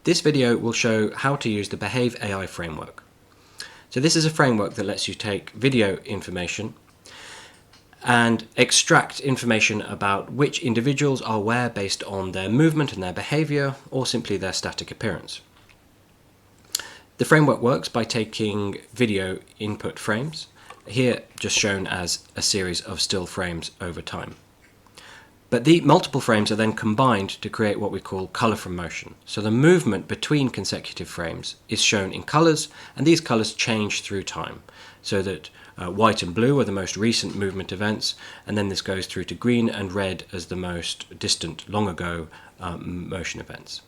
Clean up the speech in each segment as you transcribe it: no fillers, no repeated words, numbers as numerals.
This video will show how to use the BehaveAI framework. So this is a framework that lets you take video information and extract information about which individuals are where based on their movement and their behavior, or simply their static appearance. The framework works by taking video input frames, here just shown as a series of still frames over time. But the multiple frames are then combined to create what we call color from motion. So the movement between consecutive frames is shown in colors, and these colors change through time, so that white and blue are the most recent movement events, and then this goes through to green and red as the most distant, long ago motion events.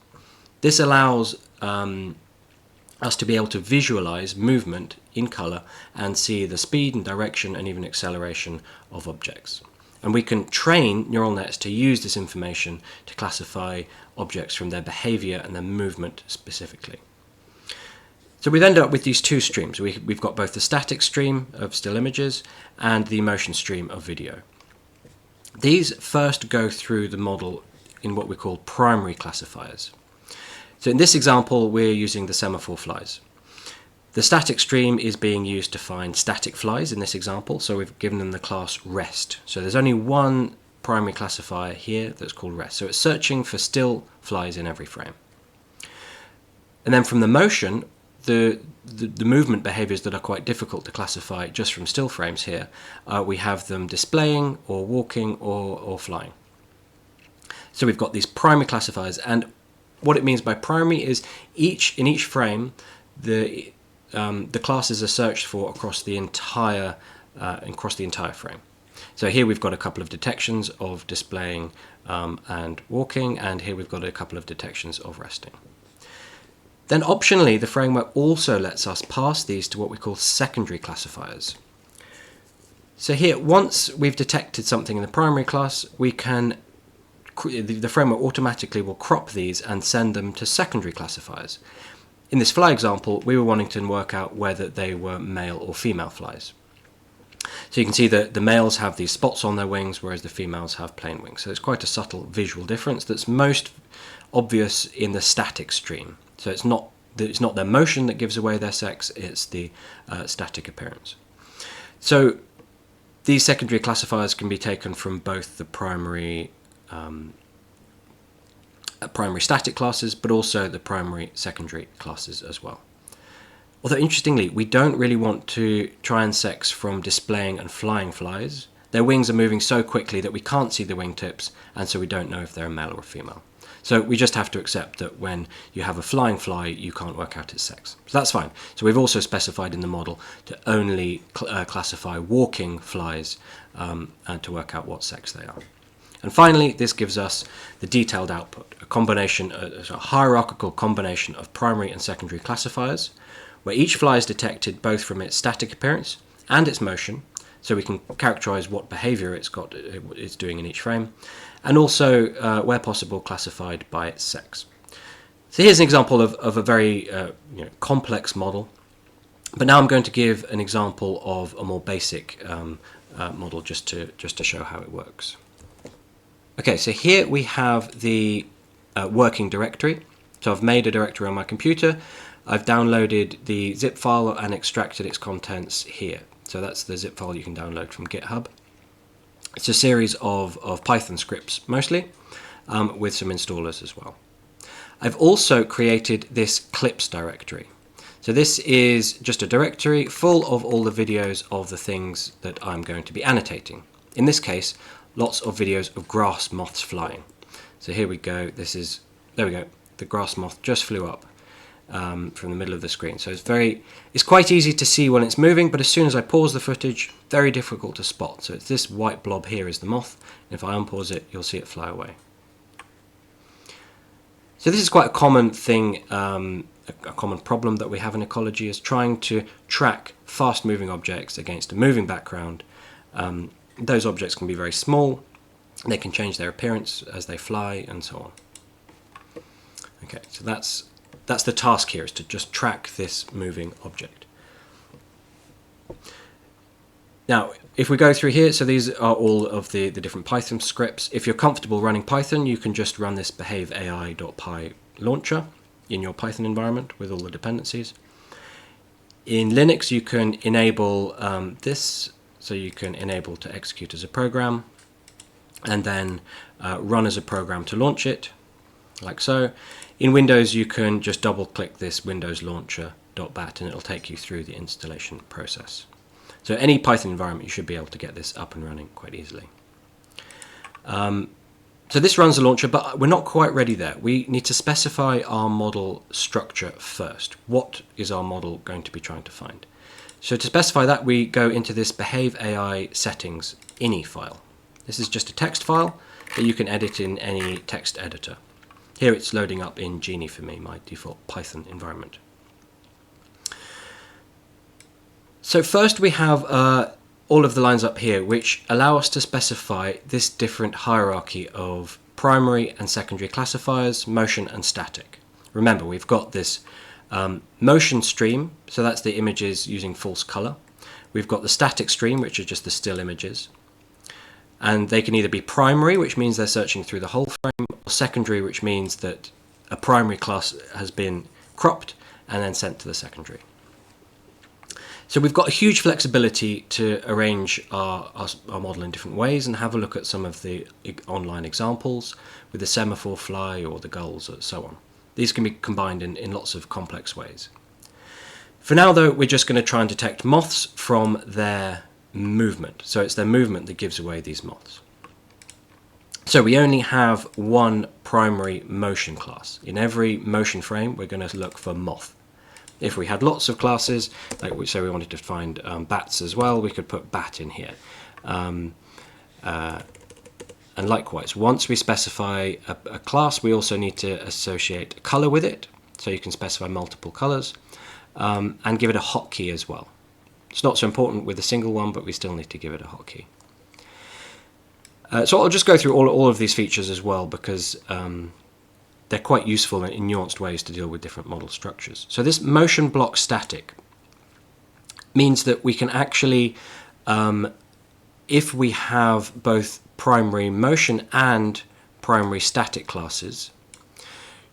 This allows us to be able to visualize movement in color and see the speed and direction and even acceleration of objects. And we can train neural nets to use this information to classify objects from their behavior and their movement specifically. So we've ended up with these two streams. We've got both the static stream of still images and the motion stream of video. These first go through the model in what we call primary classifiers. So in this example, we're using the semaphore flies. The static stream is being used to find static flies in this example, so we've given them the class rest. So there's only one primary classifier here that's called rest. So it's searching for still flies in every frame. And then from the motion, the movement behaviors that are quite difficult to classify just from still frames here, we have them displaying or walking or flying. So we've got these primary classifiers, and what it means by primary is in each frame, the classes are searched for across the entire frame. So here we've got a couple of detections of displaying and walking, and here we've got a couple of detections of resting. Then optionally, the framework also lets us pass these to what we call secondary classifiers. So here, once we've detected something in the primary class, the framework automatically will crop these and send them to secondary classifiers. In this fly example, we were wanting to work out whether they were male or female flies. So you can see that the males have these spots on their wings, whereas the females have plain wings. So it's quite a subtle visual difference that's most obvious in the static stream. So it's not their motion that gives away their sex, it's the static appearance. So these secondary classifiers can be taken from both the primary static classes, but also the primary secondary classes as well. Although interestingly, we don't really want to try and sex from displaying and flying flies. Their wings are moving so quickly that we can't see the wingtips, and so we don't know if they're a male or a female. So we just have to accept that when you have a flying fly, you can't work out its sex. So that's fine. So we've also specified in the model to only classify walking flies and to work out what sex they are. And finally, this gives us the detailed output, a hierarchical combination of primary and secondary classifiers, where each fly is detected both from its static appearance and its motion, so we can characterize what behavior it's doing in each frame, and also, where possible, classified by its sex. So here's an example of a very complex model, but now I'm going to give an example of a more basic model just to show how it works. Okay, so here we have the working directory. So I've made a directory on my computer. I've downloaded the zip file and extracted its contents here. So that's the zip file you can download from GitHub. It's a series of Python scripts mostly, with some installers as well. I've also created this clips directory. So this is just a directory full of all the videos of the things that I'm going to be annotating. In this case, lots of videos of grass moths flying. So here we go. There we go. The grass moth just flew up from the middle of the screen. So it's quite easy to see when it's moving, but as soon as I pause the footage, very difficult to spot. So it's this white blob here is the moth. And if I unpause it, you'll see it fly away. So this is quite a common thing, a common problem that we have in ecology, is trying to track fast-moving objects against a moving background. Those objects can be very small, they can change their appearance as they fly, and so on. Okay, so that's the task here, is to just track this moving object. Now, if we go through here, so these are all of the different Python scripts. If you're comfortable running Python, you can just run this behaveai.py launcher. in your Python environment with all the dependencies. In Linux, you can enable this, so you can enable to execute as a program, and then run as a program to launch it, like so. In Windows, you can just double-click this Windows Launcher.bat, and it'll take you through the installation process. So any Python environment, you should be able to get this up and running quite easily. So this runs the launcher, but we're not quite ready there. We need to specify our model structure first. What is our model going to be trying to find? So to specify that, we go into this BehaveAI settings ini file. This is just a text file that you can edit in any text editor. Here it's loading up in Genie for me, my default Python environment. So first we have all of the lines up here which allow us to specify this different hierarchy of primary and secondary classifiers, motion and static. Remember, we've got this motion stream, so that's the images using false color. We've got the static stream, which are just the still images. And they can either be primary, which means they're searching through the whole frame, or secondary, which means that a primary class has been cropped and then sent to the secondary. So we've got a huge flexibility to arrange our model in different ways, and have a look at some of the online examples with the semaphore fly or the gulls and so on. These can be combined in lots of complex ways. For now though, we're just going to try and detect moths from their movement. So it's their movement that gives away these moths. So we only have one primary motion class. In every motion frame, we're going to look for moth. If we had lots of classes, like we wanted to find bats as well, we could put bat in here. And likewise, once we specify a class, we also need to associate a color with it. So you can specify multiple colors and give it a hotkey as well. It's not so important with a single one, but we still need to give it a hotkey. So I'll just go through all of these features as well, because they're quite useful in nuanced ways to deal with different model structures. So this motion block static means that we can actually, if we have both primary motion and primary static classes,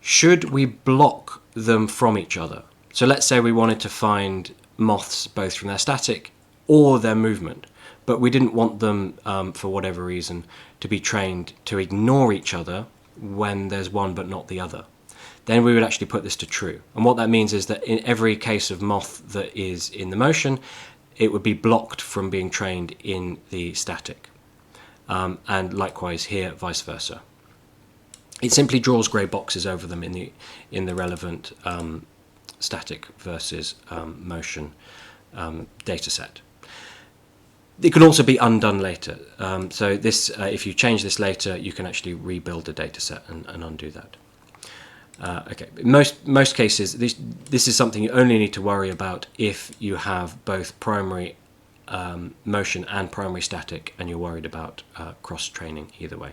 should we block them from each other? So let's say we wanted to find moths both from their static or their movement, but we didn't want them, for whatever reason, to be trained to ignore each other when there's one but not the other. Then we would actually put this to true. And what that means is that in every case of moth that is in the motion, it would be blocked from being trained in the static. And likewise here, vice versa. It simply draws grey boxes over them in the relevant static versus motion data set. It can also be undone later. So this, if you change this later, you can actually rebuild the data set and undo that. Okay, most cases, this is something you only need to worry about if you have both primary motion and primary static, and you're worried about cross-training either way.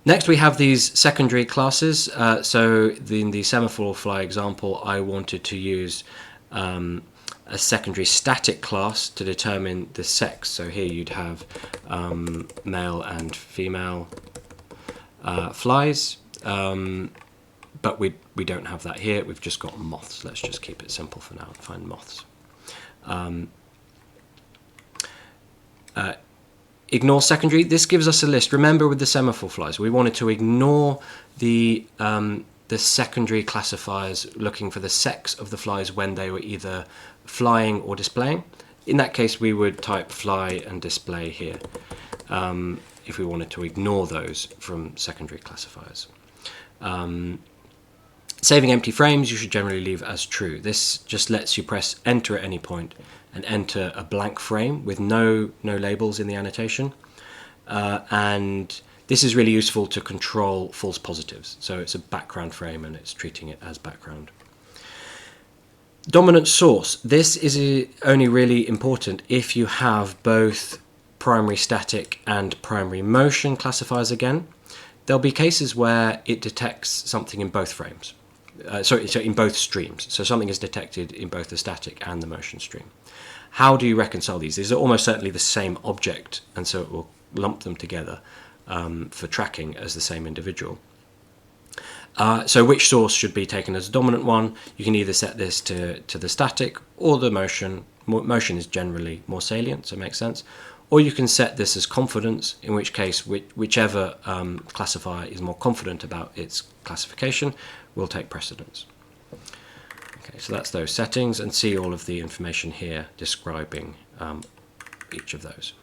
Next, we have these secondary classes. So in the semaphore fly example, I wanted to use a secondary static class to determine the sex. So here you'd have male and female flies, but we don't have that here. We've just got moths. Let's just keep it simple for now and find moths. Ignore secondary. This gives us a list. Remember with the semaphore flies, we wanted to ignore the secondary classifiers looking for the sex of the flies when they were either flying or displaying. In that case, we would type fly and display here if we wanted to ignore those from secondary classifiers. Saving empty frames, you should generally leave as true. This just lets you press enter at any point and enter a blank frame with no labels in the annotation. And this is really useful to control false positives. So it's a background frame and it's treating it as background. Dominant source. This is only really important if you have both primary static and primary motion classifiers again. There'll be cases where it detects something in both frames. So in both streams. So something is detected in both the static and the motion stream. How do you reconcile these? These are almost certainly the same object, and so it will lump them together for tracking as the same individual. So which source should be taken as a dominant one? You can either set this to the static or the motion. Motion is generally more salient, so it makes sense. Or you can set this as confidence, in which case whichever classifier is more confident about its classification will take precedence. Okay, so that's those settings, and see all of the information here describing each of those.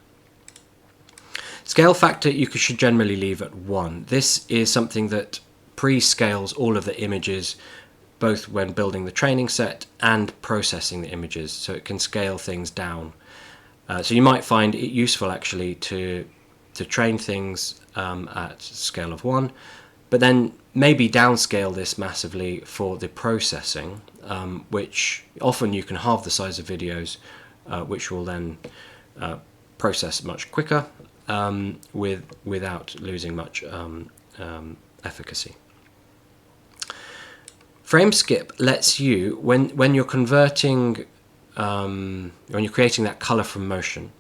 Scale factor you should generally leave at 1. This is something that pre-scales all of the images, both when building the training set and processing the images, so it can scale things down. So you might find it useful actually to train things at scale of 1, but then maybe downscale this massively for the processing, which often you can halve the size of videos, which will then process much quicker without losing much efficacy. Frame skip lets you, when you're converting, when you're creating that color from motion,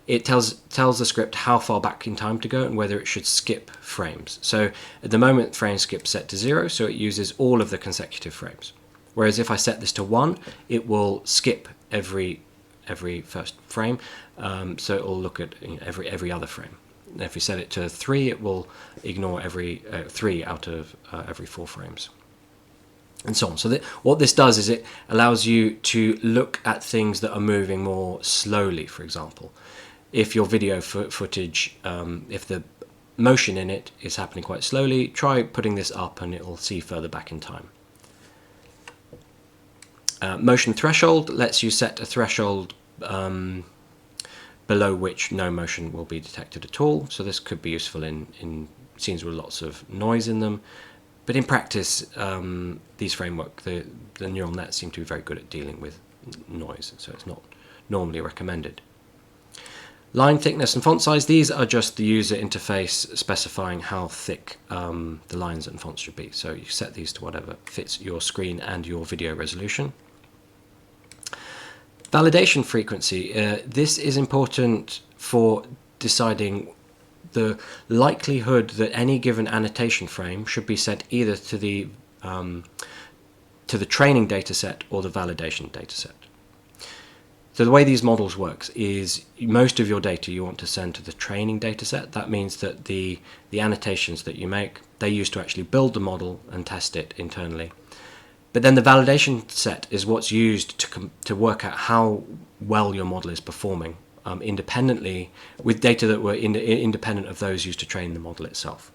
it tells the script how far back in time to go and whether it should skip frames. So at the moment, frame skip's set to 0, so it uses all of the consecutive frames. Whereas if I set this to 1, it will skip every first frame, so it will look at every other frame. And if we set it to 3, it will ignore every 3 out of every 4 frames, and so on. So what this does is it allows you to look at things that are moving more slowly. For example, if your video footage, if the motion in it is happening quite slowly, try putting this up and it will see further back in time. Motion threshold lets you set a threshold below which no motion will be detected at all. So this could be useful in scenes with lots of noise in them. But in practice, these framework, the neural nets seem to be very good at dealing with noise, so it's not normally recommended. Line thickness and font size, these are just the user interface specifying how thick the lines and fonts should be. So you set these to whatever fits your screen and your video resolution. Validation frequency, this is important for deciding the likelihood that any given annotation frame should be sent either to the training dataset or the validation dataset. So the way these models works is most of your data you want to send to the training dataset. That means that the annotations that you make, they use to actually build the model and test it internally. But then the validation set is what's used to work out how well your model is performing independently, with data that were independent of those used to train the model itself.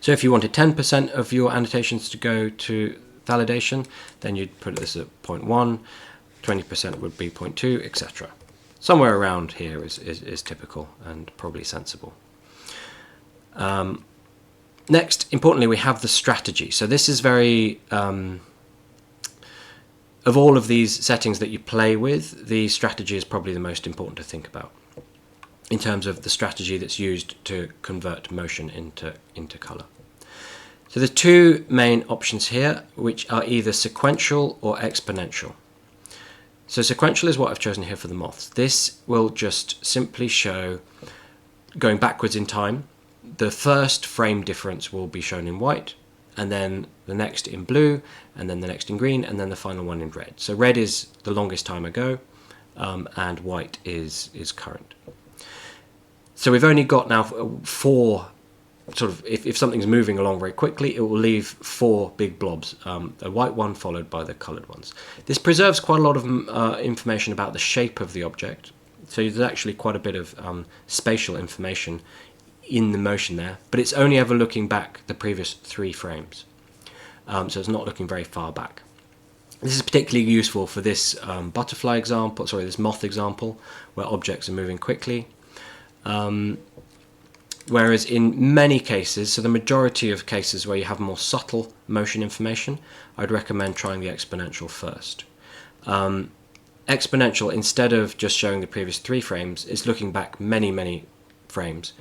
So if you wanted 10% of your annotations to go to validation, then you'd put this at 0.1, 20% would be 0.2, etc. Somewhere around here is typical and probably sensible. Next, importantly, we have the strategy. So this is very, of all of these settings that you play with, the strategy is probably the most important to think about in terms of the strategy that's used to convert motion into color. So there's two main options here, which are either sequential or exponential. So sequential is what I've chosen here for the moths. This will just simply show, going backwards in time, the first frame difference will be shown in white, and then the next in blue, and then the next in green, and then the final one in red. So red is the longest time ago, and white is current. So we've only got now 4 sort of, if something's moving along very quickly, it will leave 4 big blobs, a white one followed by the colored ones. This preserves quite a lot of information about the shape of the object. So there's actually quite a bit of spatial information in the motion there, but it's only ever looking back the previous 3 frames. So it's not looking very far back. This is particularly useful for this butterfly example, this moth example, where objects are moving quickly. Whereas in many cases, so the majority of cases where you have more subtle motion information, I'd recommend trying the exponential first. Exponential, instead of just showing the previous 3 frames, is looking back many frames,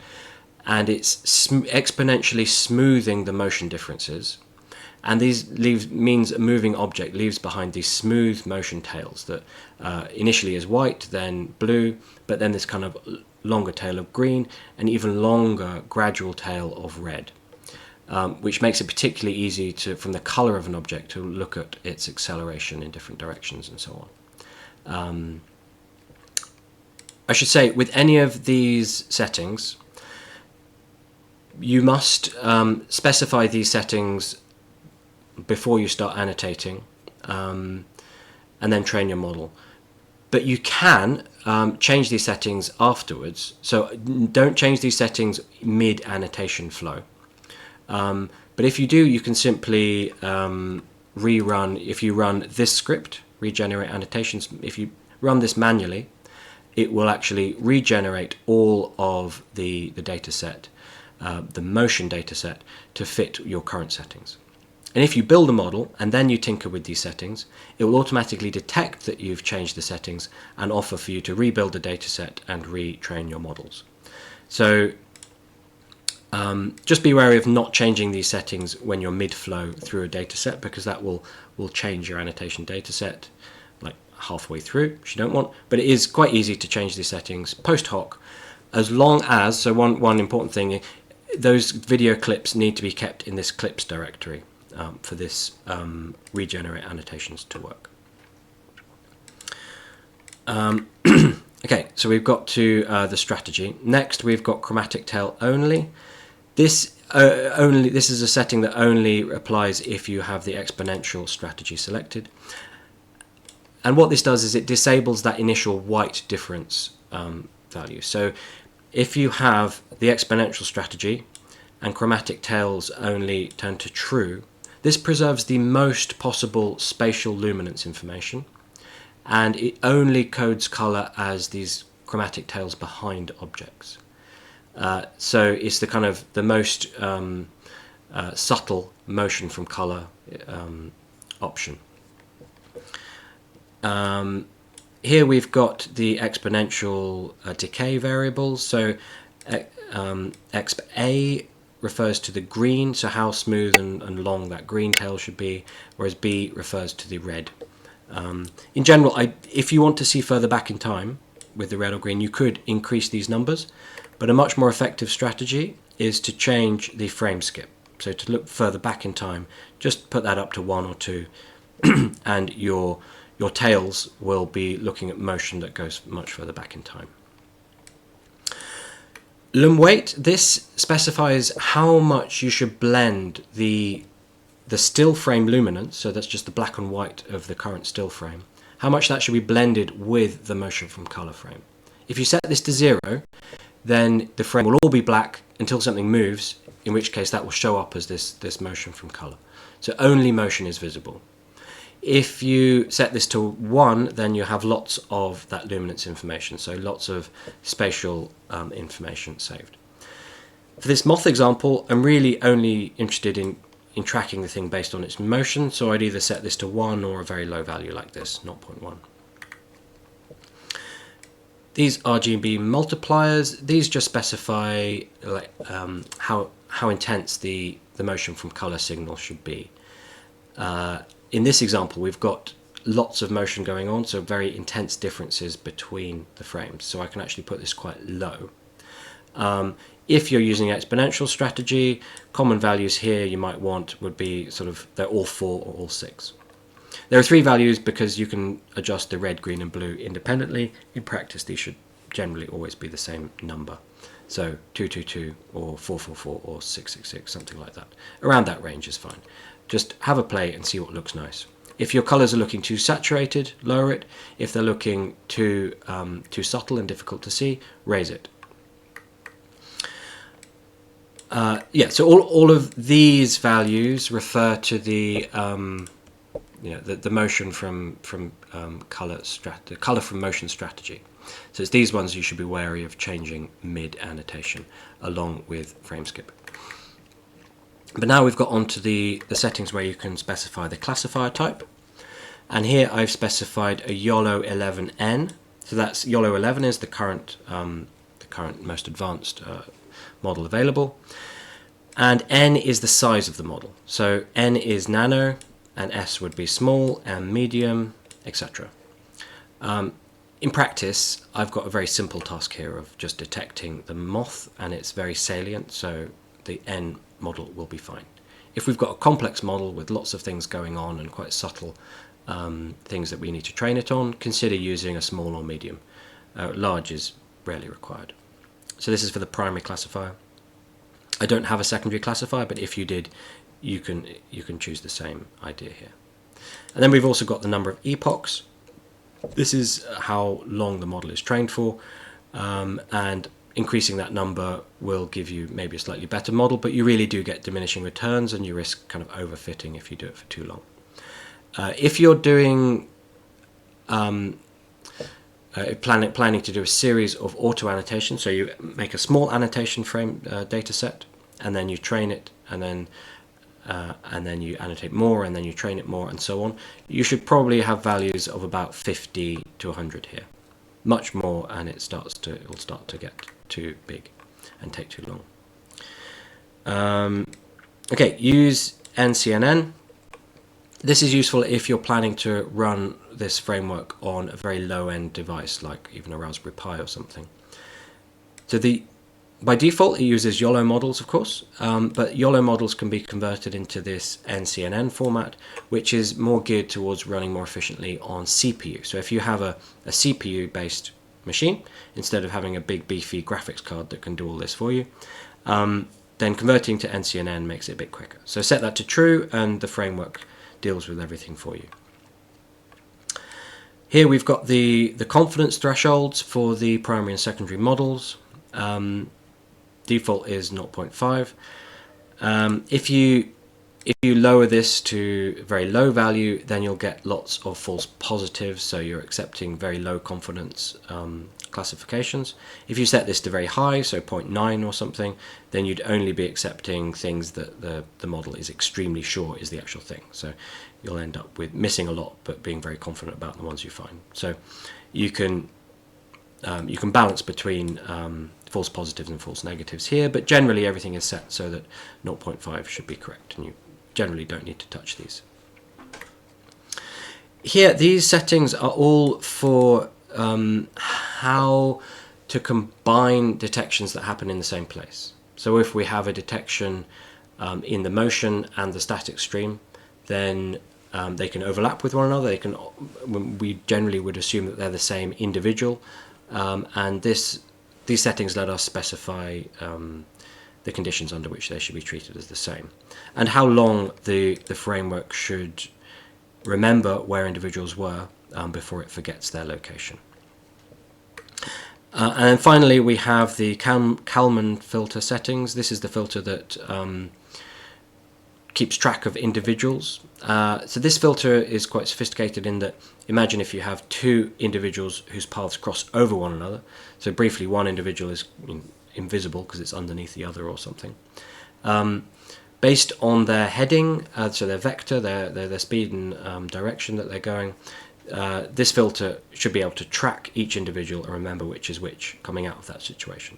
and it's exponentially smoothing the motion differences. And these means a moving object leaves behind these smooth motion tails that initially is white, then blue, but then this kind of longer tail of green, and even longer gradual tail of red. which makes it particularly easy to, from the color of an object, to look at its acceleration in different directions and so on. I should say, with any of these settings, you must specify these settings before you start annotating, and then train your model. But you can change these settings afterwards, so don't change these settings mid-annotation flow. But if you do, you can simply rerun. If you run this script, regenerate annotations, if you run this manually, it will actually regenerate all of the data set, the motion data set, to fit your current settings. And if you build a model and then you tinker with these settings, it will automatically detect that you've changed the settings and offer for you to rebuild the data set and retrain your models. So just be wary of not changing these settings when you're mid-flow through a data set, because that will change your annotation data set like halfway through, which you don't want. But it is quite easy to change these settings post hoc, as long as, so one important thing, those video clips need to be kept in this clips directory for this regenerate annotations to work. Okay, so we've got to the strategy. Next, we've got chromatic tail only. This is a setting that only applies if you have the exponential strategy selected. And what this does is it disables that initial white difference value. So if you have the exponential strategy and chromatic tails only turn to true, this preserves the most possible spatial luminance information, and it only codes color as these chromatic tails behind objects. So it's the kind of the most subtle motion from color option. Here we've got the exponential decay variables. So exp A refers to the green, so how smooth and long that green tail should be, whereas B refers to the red. In general, if you want to see further back in time with the red or green, you could increase these numbers, but a much more effective strategy is to change the frame skip. So to look further back in time, just put that up to 1 or 2, and your tails will be looking at motion that goes much further back in time. Lum weight, this specifies how much you should blend the still frame luminance, so that's just the black and white of the current still frame, how much that should be blended with the motion from color frame. If you set this to 0, then the frame will all be black until something moves, in which case that will show up as this motion from color. So only motion is visible. If you set this to 1, then you have lots of that luminance information, so lots of spatial information saved. For this moth example, I'm really only interested in tracking the thing based on its motion, so I'd either set this to 1 or a very low value like this, 0.1. These RGB multipliers, these just specify like, how intense the motion from color signal should be. In this example, we've got lots of motion going on, so very intense differences between the frames. So I can actually put this quite low. If you're using exponential strategy, common values here you might want would be sort of, they're all 4 or all 6. There are 3 values because you can adjust the red, green and blue independently. In practice, these should generally always be the same number. So 222 or 444 or 666, something like that. Around that range is fine. Just have a play and see what looks nice. If your colors are looking too saturated, lower it. If they're looking too subtle and difficult to see, raise it. Yeah, so all of these values refer to the the motion from color from motion strategy. So it's these ones you should be wary of changing mid annotation along with frame skip. But now we've got onto the settings where you can specify the classifier type, and here I've specified a YOLO 11N. So that's YOLO 11 is the current most advanced model available, and N is the size of the model. So N is nano, and S would be small, and medium, etc. In practice, I've got a very simple task here of just detecting the moth, and it's very salient, so the N model will be fine. If we've got a complex model with lots of things going on and quite subtle things that we need to train it on, consider using a small or medium. Large is rarely required. So this is for the primary classifier. I don't have a secondary classifier, but if you did, you can choose the same idea here. And then we've also got the number of epochs. This is how long the model is trained for, and increasing that number will give you maybe a slightly better model, but you really do get diminishing returns and you risk kind of overfitting if you do it for too long. If you're doing planning to do a series of auto-annotations, so you make a small annotation frame data set, and then you train it, and then you annotate more, and then you train it more, and so on, you should probably have values of about 50 to 100 here. Much more, and it'll start to get too big and take too long. Okay, use NCNN. This is useful if you're planning to run this framework on a very low-end device, like even a Raspberry Pi or something. So by default, it uses YOLO models, of course, but YOLO models can be converted into this NCNN format, which is more geared towards running more efficiently on CPU. So if you have a CPU-based machine, instead of having a big beefy graphics card that can do all this for you, then converting to NCNN makes it a bit quicker. So set that to true, and the framework deals with everything for you. Here we've got the confidence thresholds for the primary and secondary models. Default is 0.5. If you lower this to a very low value, then you'll get lots of false positives, so you're accepting very low confidence classifications. If you set this to very high, so 0.9 or something, then you'd only be accepting things that the model is extremely sure is the actual thing. So you'll end up with missing a lot, but being very confident about the ones you find. So you can balance between false positives and false negatives here, but generally everything is set so that 0.5 should be correct, and you generally don't need to touch these. Here, these settings are all for how to combine detections that happen in the same place. So if we have a detection in the motion and the static stream, then they can overlap with one another. We generally would assume that they're the same individual, and these settings let us specify the conditions under which they should be treated as the same, and how long the framework should remember where individuals were before it forgets their location. And then finally we have the Kalman filter settings. This is the filter that keeps track of individuals. So this filter is quite sophisticated in that, imagine if you have two individuals whose paths cross over one another. So briefly, one individual is invisible because it's underneath the other or something. Based on their heading, so their vector, their speed and direction that they're going, this filter should be able to track each individual and remember which is which coming out of that situation.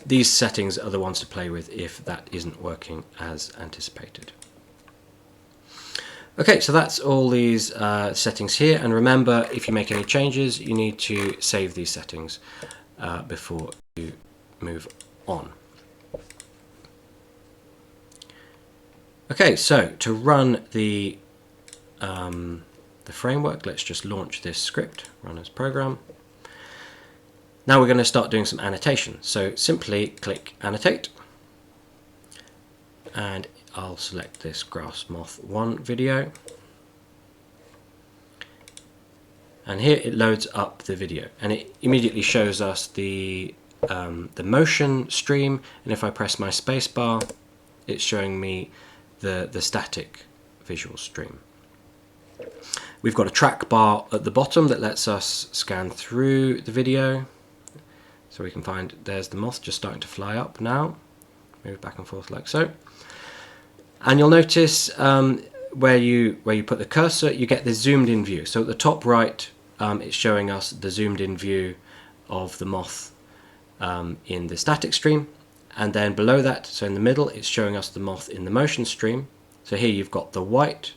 These settings are the ones to play with if that isn't working as anticipated. Okay, so that's all these settings here, and remember, if you make any changes, you need to save these settings before you move on. Okay, so to run the framework, let's just launch this script, run as program. Now we're going to start doing some annotation. So simply click annotate, and I'll select this grass moth 1 video, and here it loads up the video, and it immediately shows us the motion stream, and if I press my space bar, it's showing me the static visual stream. We've got a track bar at the bottom that lets us scan through the video. So we can find, there's the moth just starting to fly up now. Move back and forth like so. And you'll notice where you put the cursor, you get this zoomed in view. So at the top right, it's showing us the zoomed in view of the moth in the static stream. And then below that, so in the middle, it's showing us the moth in the motion stream. So here you've got the white,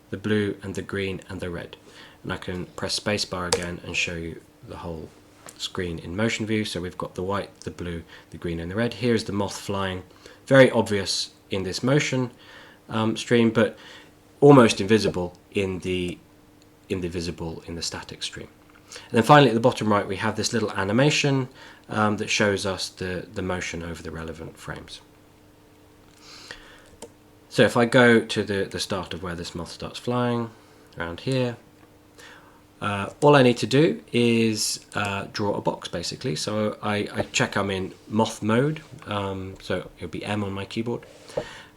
the blue, and the green, and the red. And I can press spacebar again and show you the whole screen in motion view. So we've got the white, the blue, the green and the red. Here's the moth flying, very obvious in this motion stream, but almost invisible in the static stream. And then finally at the bottom right we have this little animation that shows us the motion over the relevant frames. So if I go to the start of where this moth starts flying, around here, all I need to do is draw a box basically. So I check I'm in moth mode, so it'll be M on my keyboard,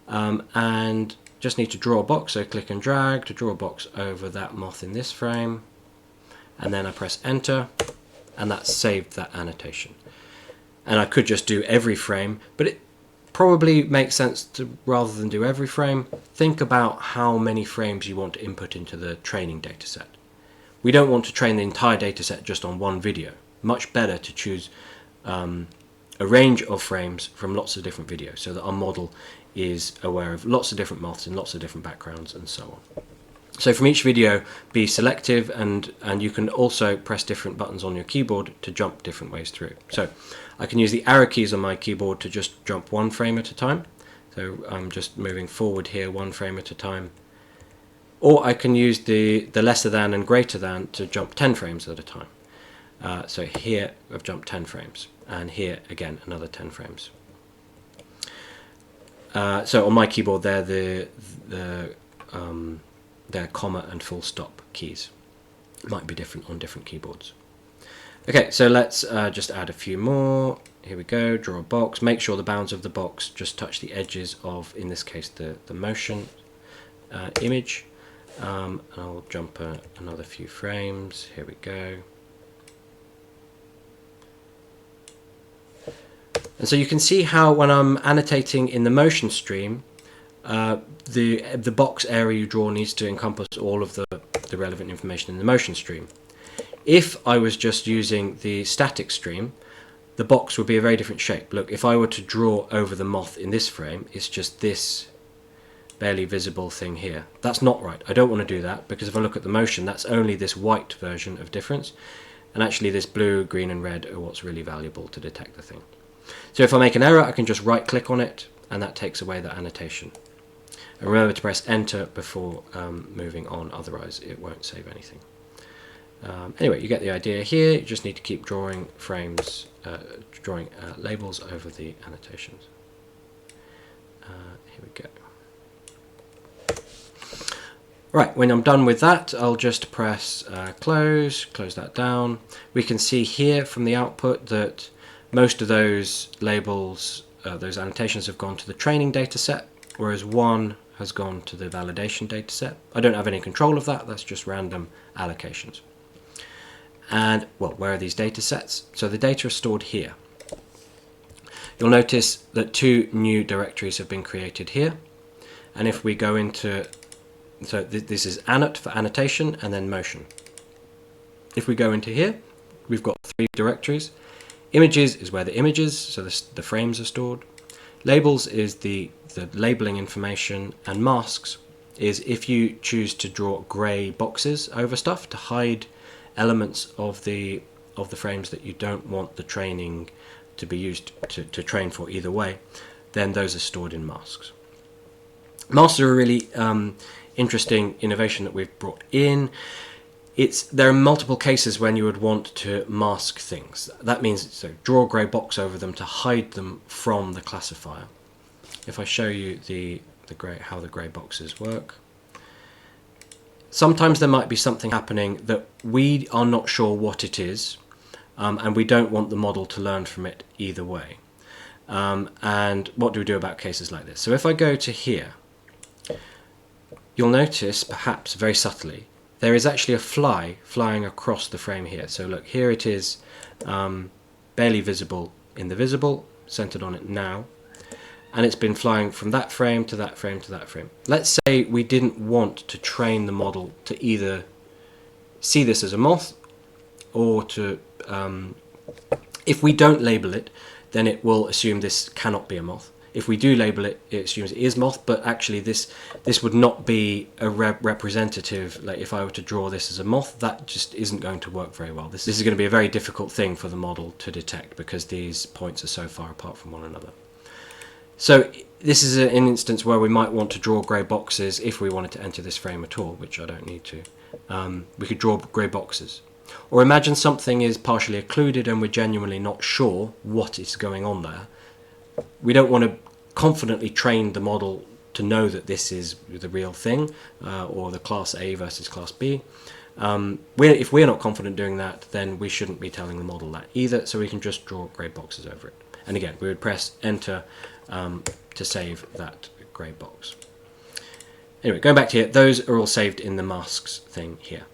and just need to draw a box. So click and drag to draw a box over that moth in this frame, and then I press enter, and that's saved that annotation. And I could just do every frame, but it probably makes sense to, rather than do every frame, think about how many frames you want to input into the training dataset. We don't want to train the entire dataset just on one video. Much better to choose a range of frames from lots of different videos so that our model is aware of lots of different moths in lots of different backgrounds and so on. So from each video, be selective, and you can also press different buttons on your keyboard to jump different ways through. So I can use the arrow keys on my keyboard to just jump one frame at a time. So I'm just moving forward here one frame at a time. Or I can use the lesser than and greater than to jump 10 frames at a time. So here I've jumped 10 frames, and here again another 10 frames. So on my keyboard they're comma and full stop keys. It might be different on different keyboards. Okay, so let's just add a few more. Here we go, draw a box. Make sure the bounds of the box just touch the edges of, in this case, the motion image. And I'll jump another few frames. Here we go. And so you can see how when I'm annotating in the motion stream, the box area you draw needs to encompass all of the relevant information in the motion stream. If I was just using the static stream, the box would be a very different shape. Look, if I were to draw over the moth in this frame, it's just this barely visible thing here. That's not right. I don't want to do that, because if I look at the motion, that's only this white version of difference, and actually this blue, green and red are what's really valuable to detect the thing. So if I make an error, I can just right click on it, and that takes away that annotation. And remember to press enter before moving on, otherwise it won't save anything. Anyway, you get the idea here. You just need to keep drawing frames, drawing labels over the annotations. Here we go. Right, when I'm done with that, I'll just press close that down. We can see here from the output that most of those labels, those annotations have gone to the training data set, whereas one has gone to the validation data set. I don't have any control of that, that's just random allocations. And, well, where are these data sets? So the data are stored here. You'll notice that two new directories have been created here. And if we go into, so this is annot for annotation and then motion. If we go into here, we've got three directories. Images is where the images, so the frames are stored. Labels is the labeling information, and masks is if you choose to draw grey boxes over stuff to hide elements of the frames that you don't want the training to be used to train for either way, then those are stored in masks. Masks are a really interesting innovation that we've brought in. There are multiple cases when you would want to mask things. That means, so draw a grey box over them to hide them from the classifier. If I show you how the grey boxes work, sometimes there might be something happening that we are not sure what it is, and we don't want the model to learn from it either way. And what do we do about cases like this? So if I go to here, you'll notice, perhaps very subtly, there is actually a fly flying across the frame here. So look, here it is, barely visible in the visible, centered on it now, and it's been flying from that frame to that frame to that frame. Let's say we didn't want to train the model to either see this as a moth, or to, if we don't label it, then it will assume this cannot be a moth. if we do label it, it assumes it is moth, but actually this would not be a representative. Like if I were to draw this as a moth, that just isn't going to work very well. This is going to be a very difficult thing for the model to detect because these points are so far apart from one another. So this is an instance where we might want to draw grey boxes if we wanted to enter this frame at all, which I don't need to. We could draw grey boxes. Or imagine something is partially occluded and we're genuinely not sure what is going on there. We don't want to confidently train the model to know that this is the real thing, or the class A versus class B. If we're not confident doing that, then we shouldn't be telling the model that either, so we can just draw grey boxes over it. And again, we would press enter to save that grey box. Anyway, going back to here, those are all saved in the masks thing here.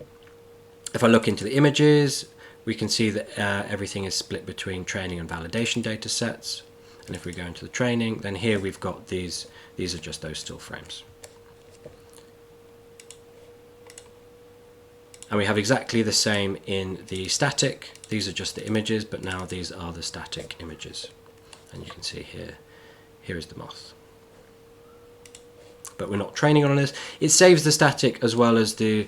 If I look into the images, we can see that everything is split between training and validation data sets. And if we go into the training, then here we've got these are just those still frames. And we have exactly the same in the static. These are just the images, but now these are the static images. And you can see here is the moth. But we're not training on this. It saves the static as well as the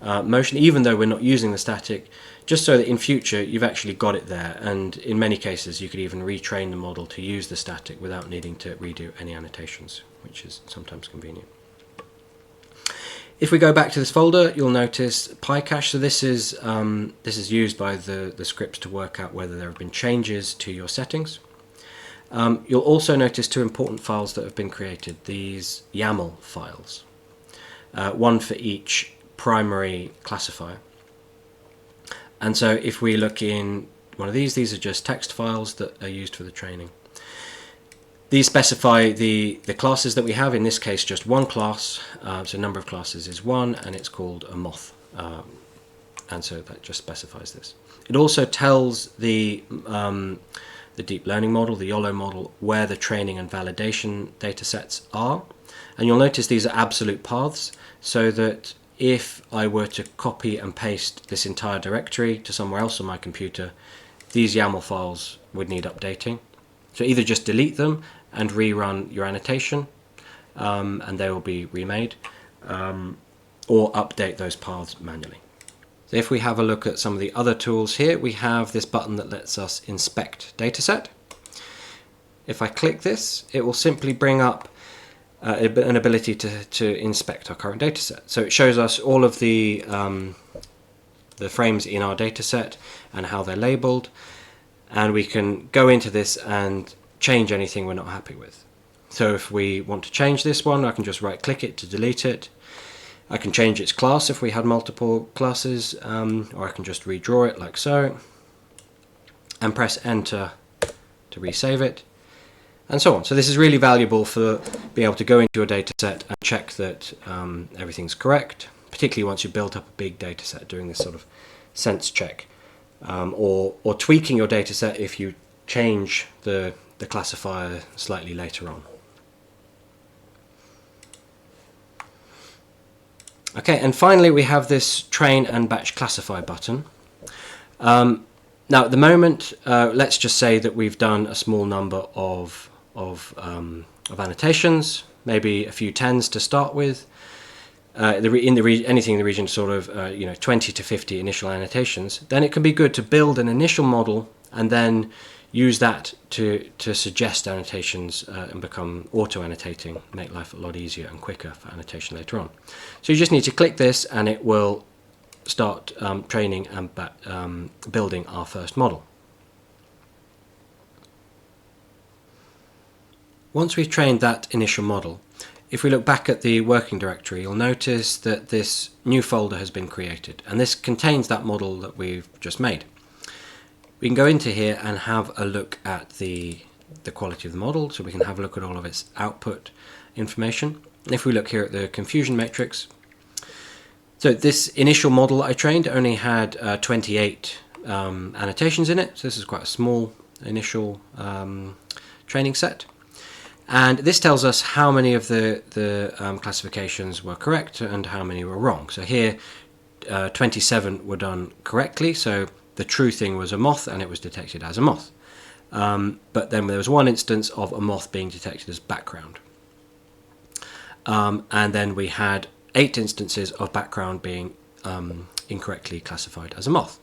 motion, even though we're not using the static, just so that in future you've actually got it there. And in many cases you could even retrain the model to use the static without needing to redo any annotations, which is sometimes convenient. If we go back to this folder, you'll notice PyCache. So this is used by the scripts to work out whether there have been changes to your settings. You'll also notice two important files that have been created, these YAML files, one for each primary classifier. And so if we look in one of these are just text files that are used for the training. These specify the classes that we have, in this case just one class, so number of classes is 1 and it's called a moth, and so that just specifies this. It also tells the deep learning model, the YOLO model, where the training and validation data sets are. And you'll notice these are absolute paths, so that if I were to copy and paste this entire directory to somewhere else on my computer, these YAML files would need updating. So either just delete them and rerun your annotation, and they will be remade, or update those paths manually. So if we have a look at some of the other tools here, we have this button that lets us inspect dataset. If I click this, it will simply bring up an ability to inspect our current dataset. So it shows us all of the frames in our dataset and how they're labeled, and we can go into this and change anything we're not happy with. So if we want to change this one, I can just right click it to delete it. I can change its class if we had multiple classes, or I can just redraw it like so, and press enter to resave it, and so on. So this is really valuable for being able to go into your data set and check that everything's correct, particularly once you've built up a big data set, doing this sort of sense check, or tweaking your data set if you change the classifier slightly later on. Okay, and finally we have this train and batch classify button. Now at the moment, let's just say that we've done a small number of annotations, maybe a few tens to start with. Anything in the region sort of 20 to 50 initial annotations. Then it can be good to build an initial model and then use that to suggest annotations and become auto-annotating, make life a lot easier and quicker for annotation later on. So you just need to click this and it will start training and building our first model. Once we've trained that initial model, if we look back at the working directory, you'll notice that this new folder has been created, and this contains that model that we've just made. We can go into here and have a look at the quality of the model, so we can have a look at all of its output information. If we look here at the confusion matrix, so this initial model I trained only had 28 annotations in it, so this is quite a small initial training set. And this tells us how many of the classifications were correct and how many were wrong. So here 27 were done correctly, so the true thing was a moth and it was detected as a moth. but then there was one instance of a moth being detected as background. And then we had 8 instances of background being incorrectly classified as a moth.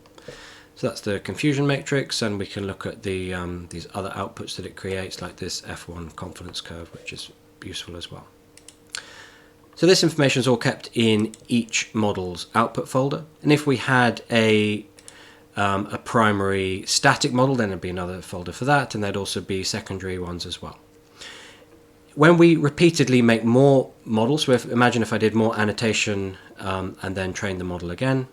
So that's the confusion matrix, and we can look at the these other outputs that it creates, like this F1 confidence curve, which is useful as well. So this information is all kept in each model's output folder, and if we had a primary static model, then there'd be another folder for that, and there'd also be secondary ones as well. When we repeatedly make more models, so imagine if I did more annotation and then trained the model again,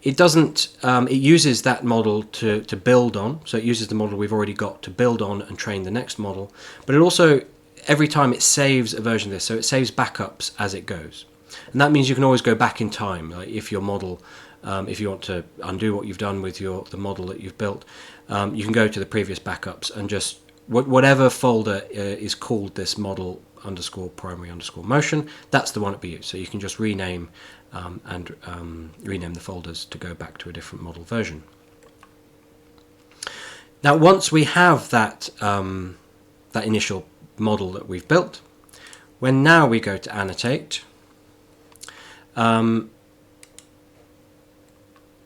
it doesn't. It uses that model to build on. So it uses the model we've already got to build on and train the next model. But it also, every time it saves a version of this, so it saves backups as it goes. And that means you can always go back in time. Like if your model, if you want to undo what you've done with the model that you've built, you can go to the previous backups and just whatever folder is called this model underscore primary underscore motion, that's the one it be used. So you can just rename and rename the folders to go back to a different model version. Now, once we have that that initial model that we've built, when now we go to annotate,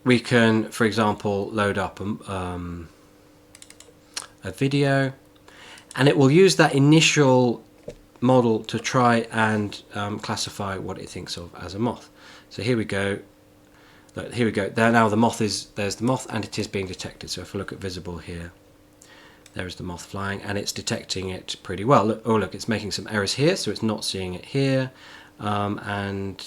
we can, for example, load up a video, and it will use that initial model to try and classify what it thinks of as a moth. So here we go. Look, here we go. There now the moth is, there's the moth, and it is being detected. So if we look at visible here, there is the moth flying, and it's detecting it pretty well. Look, oh look, it's making some errors here, so it's not seeing it here, and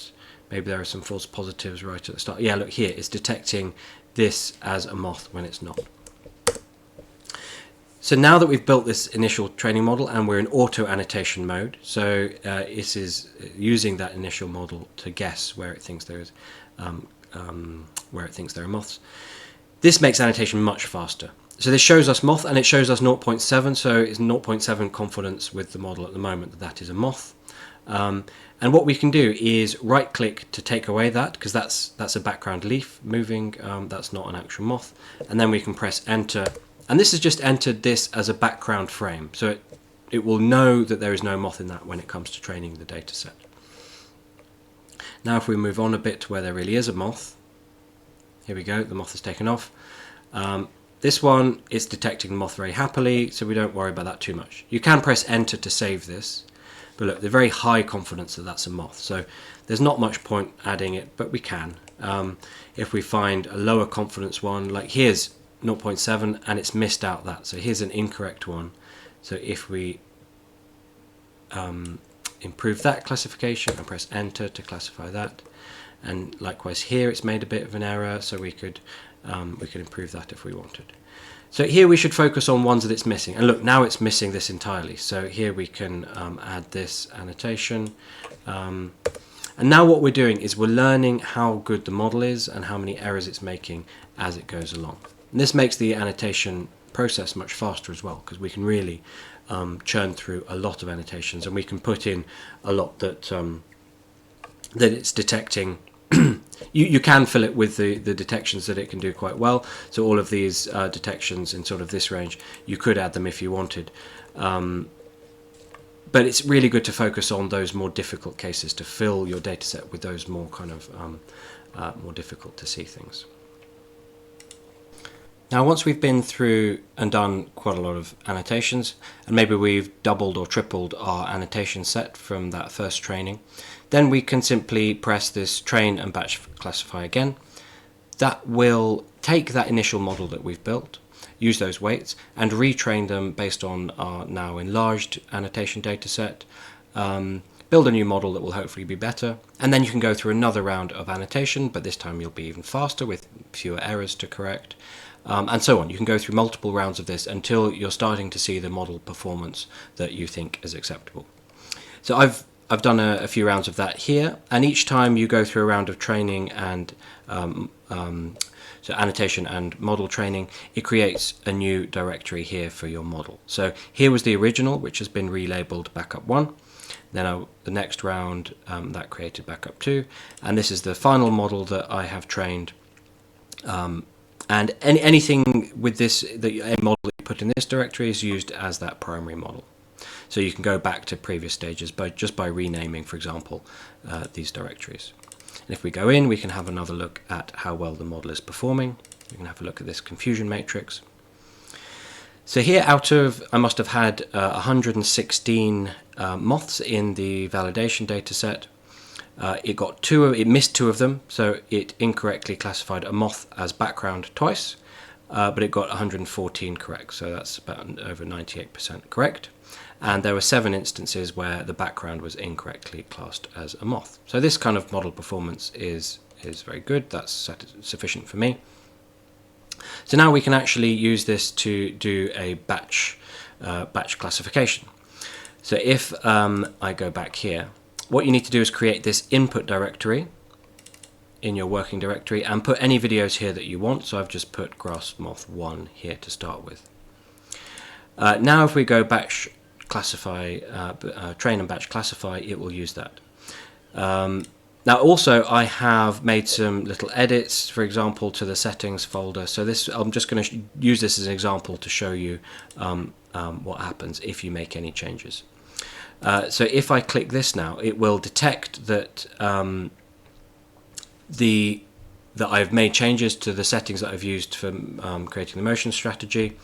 maybe there are some false positives right at the start. Yeah, look here, it's detecting this as a moth when it's not. So now that we've built this initial training model and we're in auto-annotation mode, so it is using that initial model to guess where it thinks there is, where it thinks there are moths. This makes annotation much faster. So this shows us moth, and it shows us 0.7, so it's 0.7 confidence with the model at the moment that that is a moth. And what we can do is right-click to take away that, because that's a background leaf moving, that's not an actual moth, and then we can press enter. And this has just entered this as a background frame, so it will know that there is no moth in that when it comes to training the data set. Now if we move on a bit to where there really is a moth, here we go, the moth is taken off. This one is detecting the moth very happily, so we don't worry about that too much. You can press enter to save this, but look, they're very high confidence that that's a moth, so there's not much point adding it, but we can. If we find a lower confidence one, like here's 0.7 and it's missed out that, so here's an incorrect one. So if we improve that classification and press enter to classify that, and likewise here it's made a bit of an error, so we could improve that if we wanted. So here we should focus on ones that it's missing, and look, now it's missing this entirely, so here we can add this annotation, and now what we're doing is we're learning how good the model is and how many errors it's making as it goes along. And this makes the annotation process much faster as well, because we can really churn through a lot of annotations, and we can put in a lot that that it's detecting. You can fill it with the detections that it can do quite well. So all of these detections in sort of this range, you could add them if you wanted. But it's really good to focus on those more difficult cases, to fill your data set with those more kind of more difficult to see things. Now once we've been through and done quite a lot of annotations, and maybe we've doubled or tripled our annotation set from that first training, then we can simply press this train and batch classify again. That will take that initial model that we've built, use those weights, and retrain them based on our now enlarged annotation data set, build a new model that will hopefully be better, and then you can go through another round of annotation, but this time you'll be even faster with fewer errors to correct. And so on. You can go through multiple rounds of this until you're starting to see the model performance that you think is acceptable. So I've done a few rounds of that here, and each time you go through a round of training and so annotation and model training, it creates a new directory here for your model. So here was the original, which has been relabeled backup 1. Then the next round that created backup 2, and this is the final model that I have trained. And anything with this, a model that you put input in this directory is used as that primary model. So you can go back to previous stages just by renaming, for example, these directories. And if we go in, we can have another look at how well the model is performing. We can have a look at this confusion matrix. So here, I must have had 116 moths in the validation data set. It missed 2 of them, so it incorrectly classified a moth as background twice, but it got 114 correct, so that's about over 98% correct. And there were 7 instances where the background was incorrectly classed as a moth. So this kind of model performance is very good. That's sufficient for me. So now we can actually use this to do a batch classification. So if I go back here, what you need to do is create this input directory in your working directory and put any videos here that you want. So I've just put grass moth 1 here to start with. Now if we go batch classify, train and batch classify, it will use that. Now also I have made some little edits, for example, to the settings folder. So this, I'm just going to use this as an example to show you what happens if you make any changes. So if I click this now, it will detect that that I've made changes to the settings that I've used for creating the motion strategy.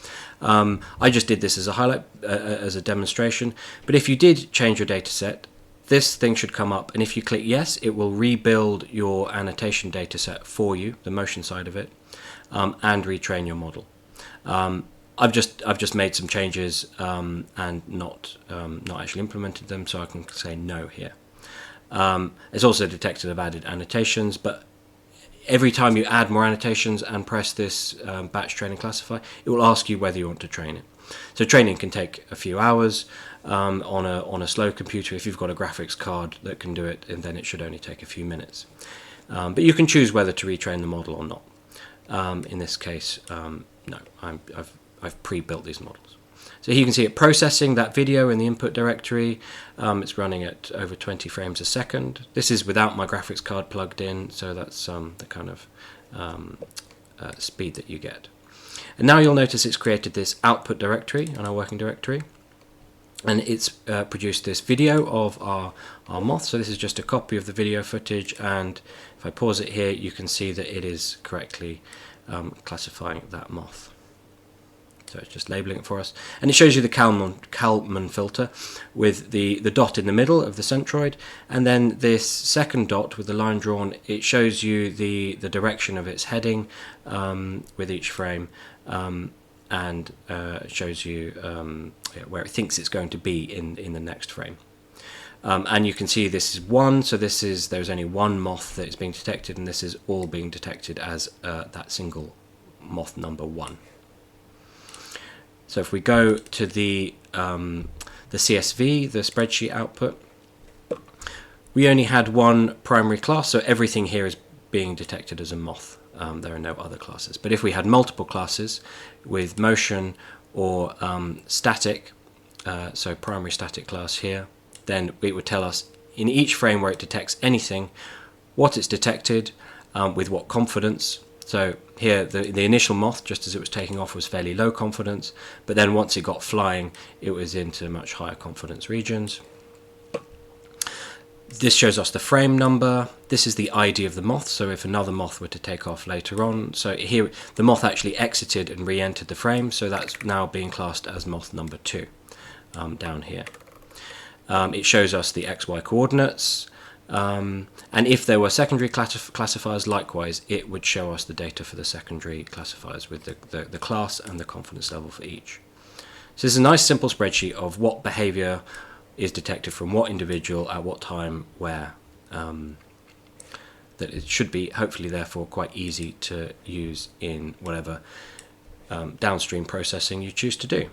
I just did this as a highlight, as a demonstration, but if you did change your data set, this thing should come up, and if you click yes, it will rebuild your annotation data set for you, the motion side of it, and retrain your model. I've just made some changes and not actually implemented them, so I can say no here. It's also detected I've added annotations, but every time you add more annotations and press this batch training classify, it will ask you whether you want to train it. So training can take a few hours on a slow computer. If you've got a graphics card that can do it, and then it should only take a few minutes. But you can choose whether to retrain the model or not. In this case, no, I've pre-built these models. So here you can see it processing that video in the input directory. It's running at over 20 frames a second. This is without my graphics card plugged in, so that's the kind of speed that you get. And now you'll notice it's created this output directory on our working directory, and it's produced this video of our moth. So this is just a copy of the video footage, and if I pause it here, you can see that it is correctly classifying that moth. So it's just labeling it for us, and it shows you the Kalman filter with the dot in the middle of the centroid, and then this second dot with the line drawn, it shows you the direction of its heading with each frame, and it shows you where it thinks it's going to be in the next frame. And you can see this is 1, so there's only 1 moth that is being detected, and this is all being detected as that single moth number 1. So if we go to the CSV, the spreadsheet output, we only had 1 primary class, so everything here is being detected as a moth. There are no other classes. But if we had multiple classes with motion or static, so primary static class here, then it would tell us in each frame where it detects anything, what it's detected, with what confidence. So here the initial moth, just as it was taking off, was fairly low confidence, but then once it got flying, it was into much higher confidence regions. This shows us the frame number. This is the ID of the moth, so if another moth were to take off later on, so here the moth actually exited and re-entered the frame, so that's now being classed as moth number 2 down here. It shows us the XY coordinates, and if there were secondary classifiers, likewise, it would show us the data for the secondary classifiers with the class and the confidence level for each. So this is a nice simple spreadsheet of what behavior is detected from what individual at what time where, that it should be hopefully therefore quite easy to use in whatever downstream processing you choose to do.